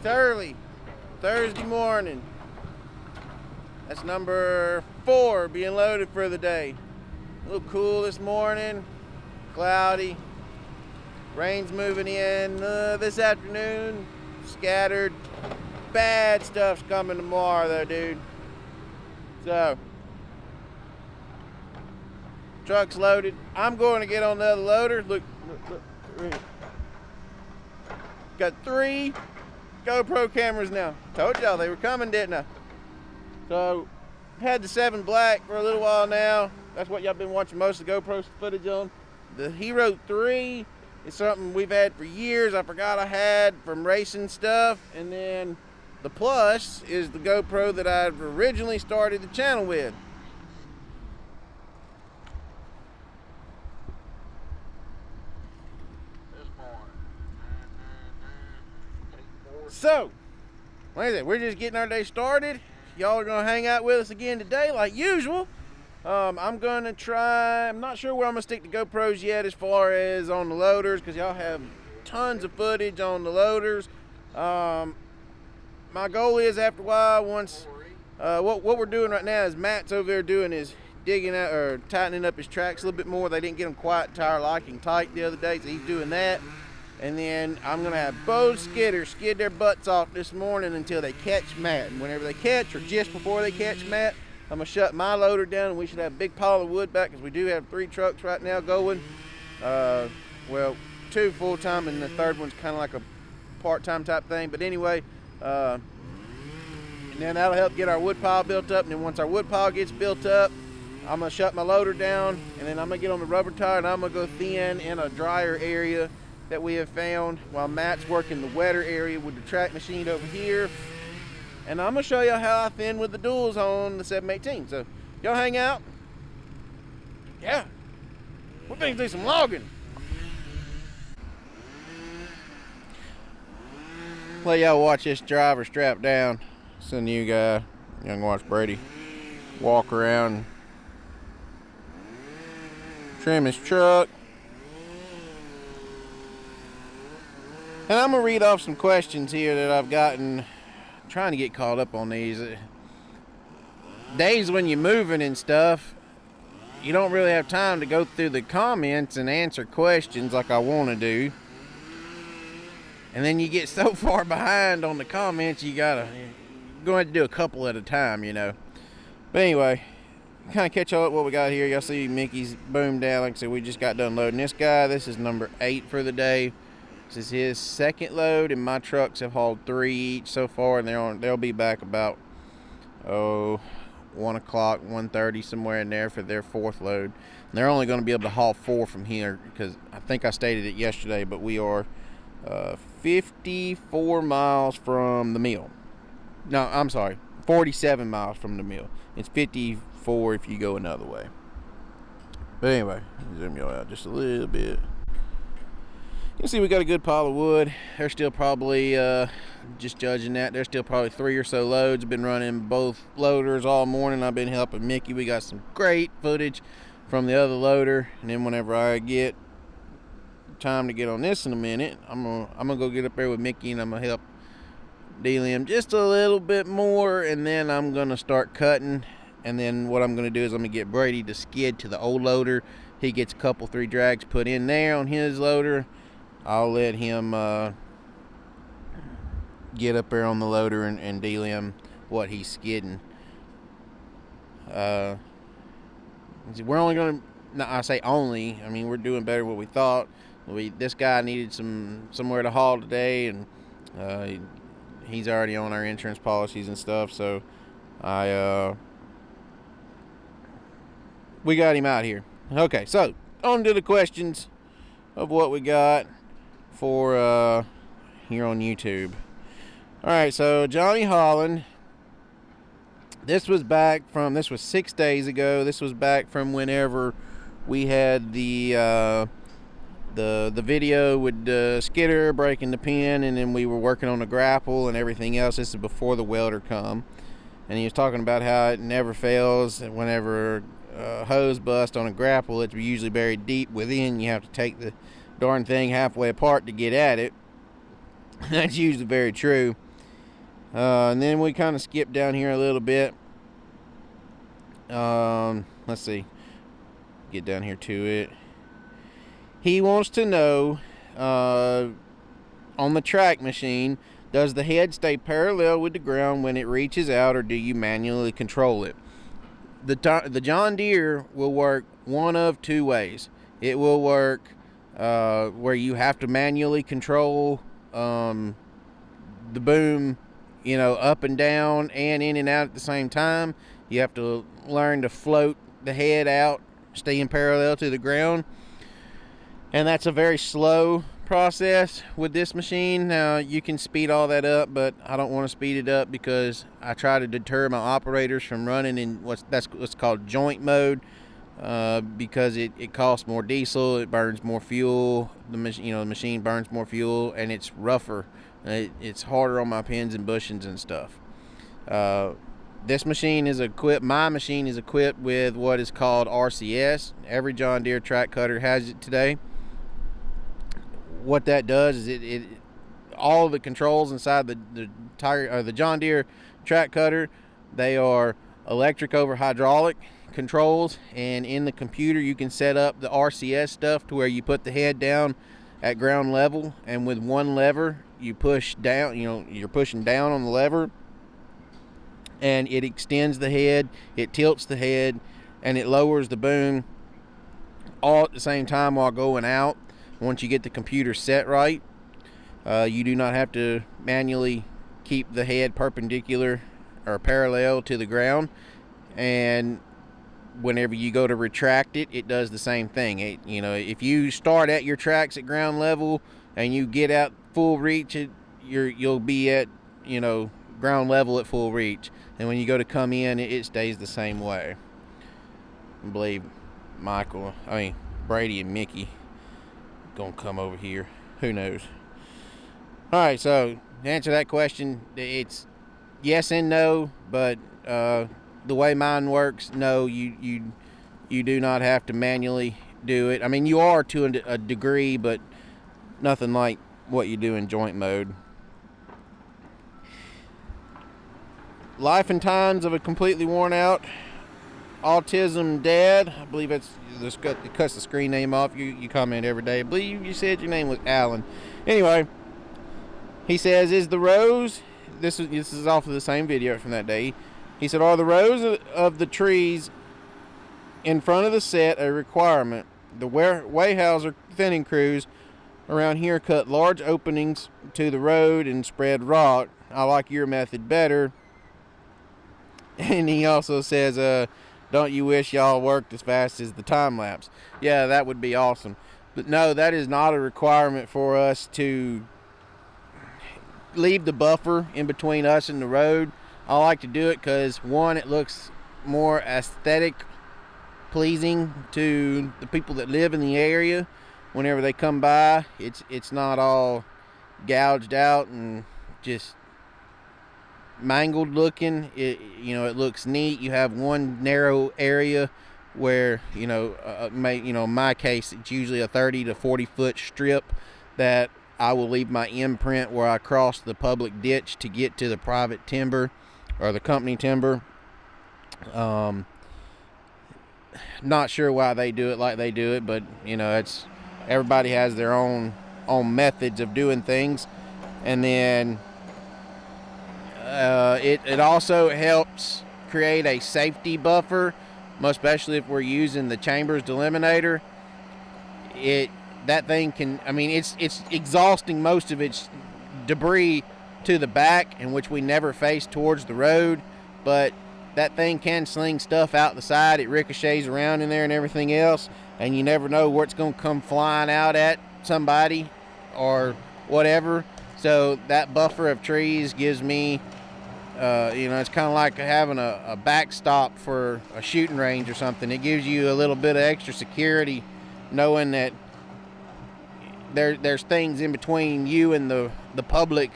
It's early, Thursday morning. That's number 4 being loaded for the day. A little cool this morning, cloudy. Rain's moving in this afternoon, scattered. Bad stuff's coming tomorrow though, dude. So, truck's loaded. I'm going to get on the other loader. Look. Got 3 GoPro cameras now. Told y'all they were coming, didn't I? So, had the 7 Black for a little while now. That's what y'all been watching most of the GoPro footage on. The Hero 3 is something we've had for years. I forgot I had from racing stuff. And then the Plus is the GoPro that I originally started the channel with. So, like I said, we're just getting our day started. Y'all are gonna hang out with us again today, like usual. I'm gonna try. I'm not sure where I'm gonna stick the GoPros yet, as far as on the loaders, because y'all have tons of footage on the loaders. My goal is, after a while, once what we're doing right now is Matt's over there doing his digging out or tightening up his tracks a little bit more. They didn't get them quite to our liking tight the other day, so he's doing that. And then I'm gonna have both skidders skid their butts off this morning until they catch Matt. And whenever they catch, or just before they catch Matt, I'm gonna shut my loader down, and we should have a big pile of wood back, because we do have 3 trucks right now going. Well, 2 full-time, and the third one's kind of like a part-time type thing. But anyway, and then that'll help get our wood pile built up. And then once our wood pile gets built up, I'm gonna shut my loader down, and then I'm gonna get on the rubber tire, and I'm gonna go thin in a drier area that we have found, while Matt's working the wetter area with the track machine over here. And I'm gonna show you how I thin with the DUALS on the 718. So y'all hang out. Yeah, we're gonna do some logging. Let y'all watch this driver strapped down. It's a new guy. Young watch Brady walk around, trim his truck. And I'm going to read off some questions here that I've gotten. I'm trying to get caught up on these. Days when you're moving and stuff, you don't really have time to go through the comments and answer questions like I want to do. And then you get so far behind on the comments, you're going to have to do a couple at a time, you know. But anyway, kind of catch all up what we got here. Y'all see Mickey's boomed down. Like I said, we just got done loading this guy. This is number 8 for the day. This is his second load, and my trucks have hauled 3 each so far, and they'll be back about 1 o'clock, 1:30, somewhere in there for their 4th load. And they're only going to be able to haul 4 from here, because I think I stated it yesterday, but we are 54 miles from the mill. No, I'm sorry, 47 miles from the mill. It's 54 if you go another way. But anyway, zoom y'all out just a little bit. You can see we got a good pile of wood. They're still probably, just judging that, there's still probably 3 or so loads. I've been running both loaders all morning. I've been helping Mickey. We got some great footage from the other loader. And then whenever I get time to get on this in a minute, I'm gonna go get up there with Mickey, and I'm gonna help deal him just a little bit more. And then I'm gonna start cutting. And then what I'm gonna do is I'm gonna get Brady to skid to the old loader. He gets a couple, 3 drags put in there on his loader. I'll let him get up there on the loader and deal him what he's skidding. We're only going to, I say only, I mean, we're doing better than what we thought. This guy needed somewhere to haul today, and he's already on our insurance policies and stuff, so we got him out here. Okay, so on to the questions of what we got for here on YouTube. Alright, so Johnny Holland, this was 6 days ago. This was back from whenever we had the video with the skidder breaking the pin, and then we were working on the grapple and everything else. This is before the welder come, and he was talking about how it never fails. Whenever a hose bust on a grapple, it's usually buried deep within. You have to take the darn thing halfway apart to get at it. That's usually very true. And then we kind of skip down here a little bit. Let's see. Get down here to it. He wants to know, on the track machine, does the head stay parallel with the ground when it reaches out, or do you manually control it? The John Deere will work one of two ways. It will work where you have to manually control the boom, you know, up and down and in and out at the same time. You have to learn to float the head out, staying parallel to the ground. And that's a very slow process with this machine. Now, you can speed all that up, but I don't want to speed it up because I try to deter my operators from running in what's called joint mode, because it costs more diesel, it burns more fuel. The machine burns more fuel, and it's rougher. It's harder on my pins and bushings and stuff. This machine is equipped. My machine is equipped with what is called RCS. Every John Deere track cutter has it today. What that does is it all of the controls inside the John Deere track cutter, they are electric over hydraulic controls, and in the computer you can set up the RCS stuff to where you put the head down at ground level, and with one lever you push down, you're pushing down on the lever, and it extends the head, it tilts the head, and it lowers the boom all at the same time while going out. Once you get the computer set right, you do not have to manually keep the head perpendicular or parallel to the ground, and whenever you go to retract it, it does the same thing. If you start at your tracks at ground level and you get out full reach, you'll be at ground level at full reach, and when you go to come in, it stays the same way. I believe Brady and Mickey gonna come over here. Who knows? All right, so to answer that question, it's yes and no, but the way mine works, no, you do not have to manually do it. I mean, you are to a degree, but nothing like what you do in joint mode. Life and times of a completely worn out autism dad. I believe it cuts the screen name off. You comment every day. I believe you said your name was Alan. Anyway, he says, is the rows, this is off of the same video from that day. He said, are the rows of the trees in front of the set a requirement? The Weyerhaeuser thinning crews around here cut large openings to the road and spread rock. I like your method better. And he also says, don't you wish y'all worked as fast as the time lapse? Yeah, that would be awesome. But no, that is not a requirement for us to leave the buffer in between us and the road. I like to do it because, one, it looks more aesthetic pleasing to the people that live in the area. Whenever they come by, it's not all gouged out and just mangled looking. It looks neat. You have one narrow area where in my case it's usually a 30 to 40 foot strip that I will leave my imprint where I cross the public ditch to get to the private timber or the company timber. Not sure why they do it like they do it, but it's everybody has their own methods of doing things. And then it also helps create a safety buffer, most especially if we're using the Chambers Deeliminator. That thing can, it's exhausting most of its debris to the back, in which we never face towards the road, but that thing can sling stuff out the side. It ricochets around in there and everything else, and you never know where it's going to come flying out at somebody or whatever. So that buffer of trees gives me, it's kind of like having a backstop for a shooting range or something. It gives you a little bit of extra security, knowing that there's things in between you and the public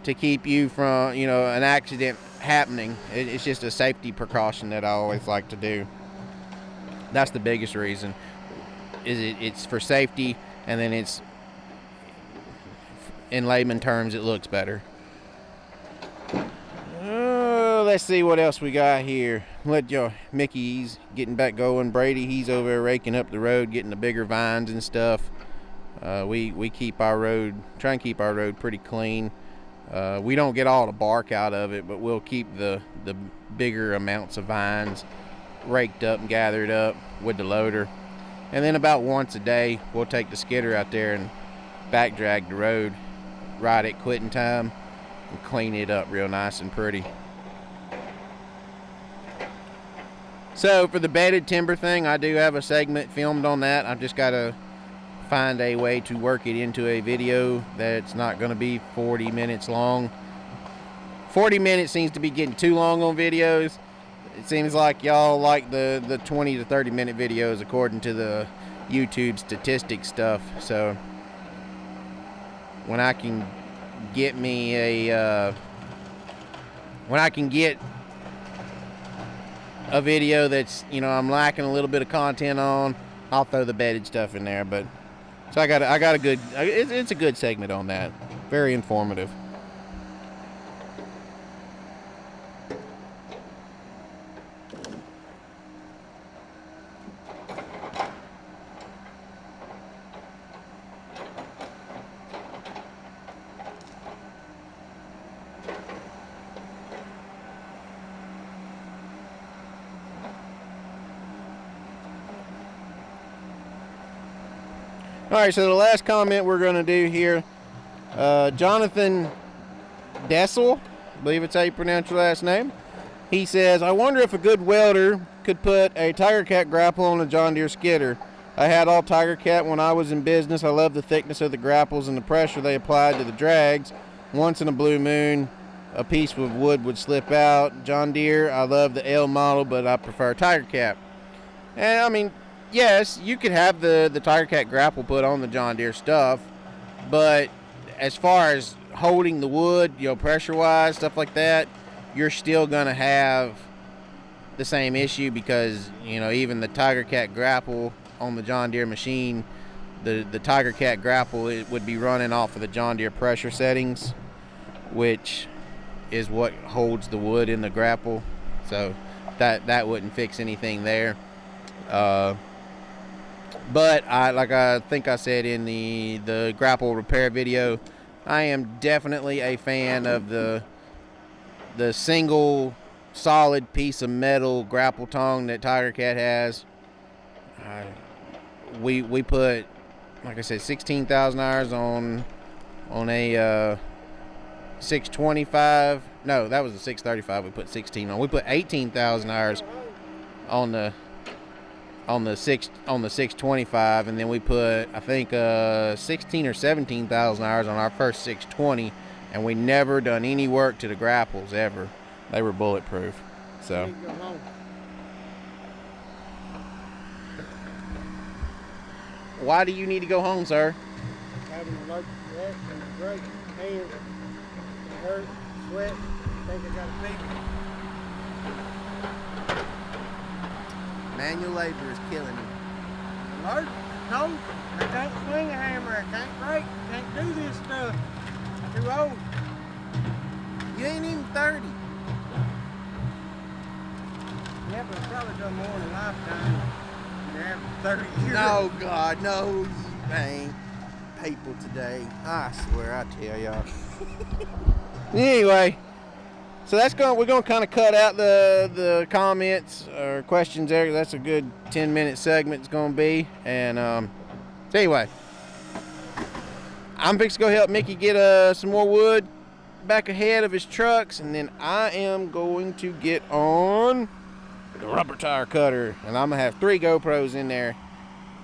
to keep you from, an accident happening. It's just a safety precaution that I always like to do. That's the biggest reason. It's for safety, and then it's, in layman terms, it looks better. let's see what else we got here. Let y'all, Mickey's getting back going. Brady, he's over there raking up the road, getting the bigger vines and stuff. We keep our road, try and keep our road pretty clean. We don't get all the bark out of it, but we'll keep the bigger amounts of vines raked up and gathered up with the loader. And then about once a day, we'll take the skidder out there and back drag the road right at quitting time and clean it up real nice and pretty. So for the bedded timber thing, I do have a segment filmed on that. I've just got to find a way to work it into a video that's not going to be 40 minutes long. 40 minutes seems to be getting too long on videos. It seems like y'all like the 20 to 30 minute videos according to the YouTube statistics stuff. So when I can get me a video that's, you know, I'm lacking a little bit of content on, I'll throw the bedded stuff in there. But so I got a good, it's a good segment on that. Very informative. All right, so the last comment we're going to do here, Jonathan Dessel, I believe it's how you pronounce your last name. He says, I wonder if a good welder could put a Tigercat grapple on a John Deere skidder. I had all Tigercat when I was in business. I love the thickness of the grapples and the pressure they applied to the drags. Once in a blue moon, a piece of wood would slip out. John Deere, I love the L model, but I prefer Tigercat. And I mean, yes, you could have the Tigercat grapple put on the John Deere stuff, but as far as holding the wood, you know, pressure-wise, stuff like that, you're still going to have the same issue because, you know, even the Tigercat grapple on the John Deere machine, the Tigercat grapple, it would be running off of the John Deere pressure settings, which is what holds the wood in the grapple. So that wouldn't fix anything there. But I think I said in the grapple repair video, I am definitely a fan of the single solid piece of metal grapple tongue that Tigercat has. We put, like I said, 16,000 hours on a 625. No, that was a 635. We put 16 on. We put 18,000 hours on the 625, and then we put, I think, 16 or 17,000 hours on our first 620, and we never done any work to the grapples ever. They were bulletproof. So why do you need to go home, sir? Having a local neck and a great hand, hurt, sweat, think I got a fever. Manual labor is killing me. Alert, no, I can't swing a hammer, I can't brake, can't do this stuff. Too old. You ain't even 30. Yeah, but I've probably done more in a lifetime than average 30 years. No, God, no, you ain't. People today, I swear, I tell y'all. Anyway, so we're gonna kind of cut out the comments or questions there. That's a good 10-minute segment it's gonna be. And so anyway, I'm fixing to go help Mickey get some more wood back ahead of his trucks, and then I am going to get on the rubber tire cutter, and I'm gonna have 3 GoPros in there.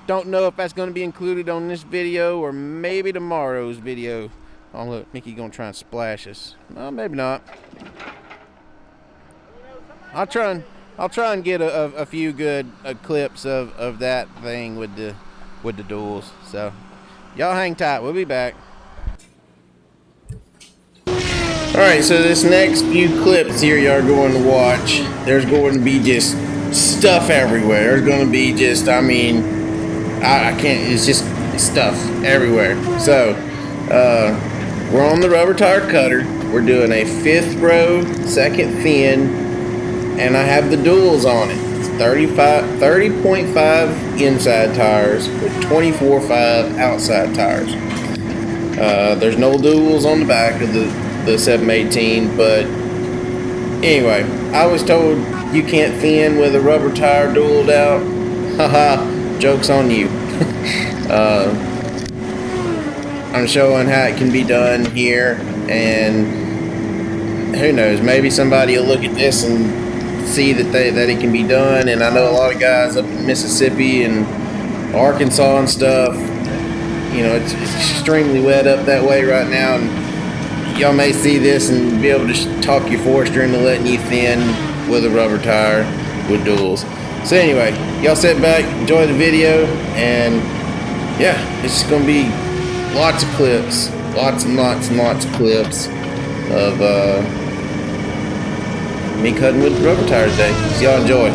Don't know if that's gonna be included on this video or maybe tomorrow's video. Oh look, Mickey gonna try and splash us. Well, maybe not. I'll try and get a few good clips of that thing with the DUALS. So y'all hang tight, we'll be back. Alright, so this next few clips here y'all are going to watch, there's going to be just stuff everywhere. There's going to be just, I mean, I can't, it's just stuff everywhere. So we're on the rubber tire cutter. We're doing a 5th row, 2nd fin, and I have the duals on it. It's 30.5 inside tires with 24.5 outside tires. There's no duals on the back of the 718, but anyway, I was told you can't fin with a rubber tire dualed out. Haha, joke's on you. I'm showing how it can be done here, and who knows, maybe somebody will look at this and see that it can be done. And I know a lot of guys up in Mississippi and Arkansas and stuff, you know, it's extremely wet up that way right now, and y'all may see this and be able to talk your forester into letting you thin with a rubber tire with duals. So anyway, y'all sit back, enjoy the video, and yeah, it's just gonna be lots of clips, lots and lots of clips of me cutting with rubber tires today. So y'all enjoy.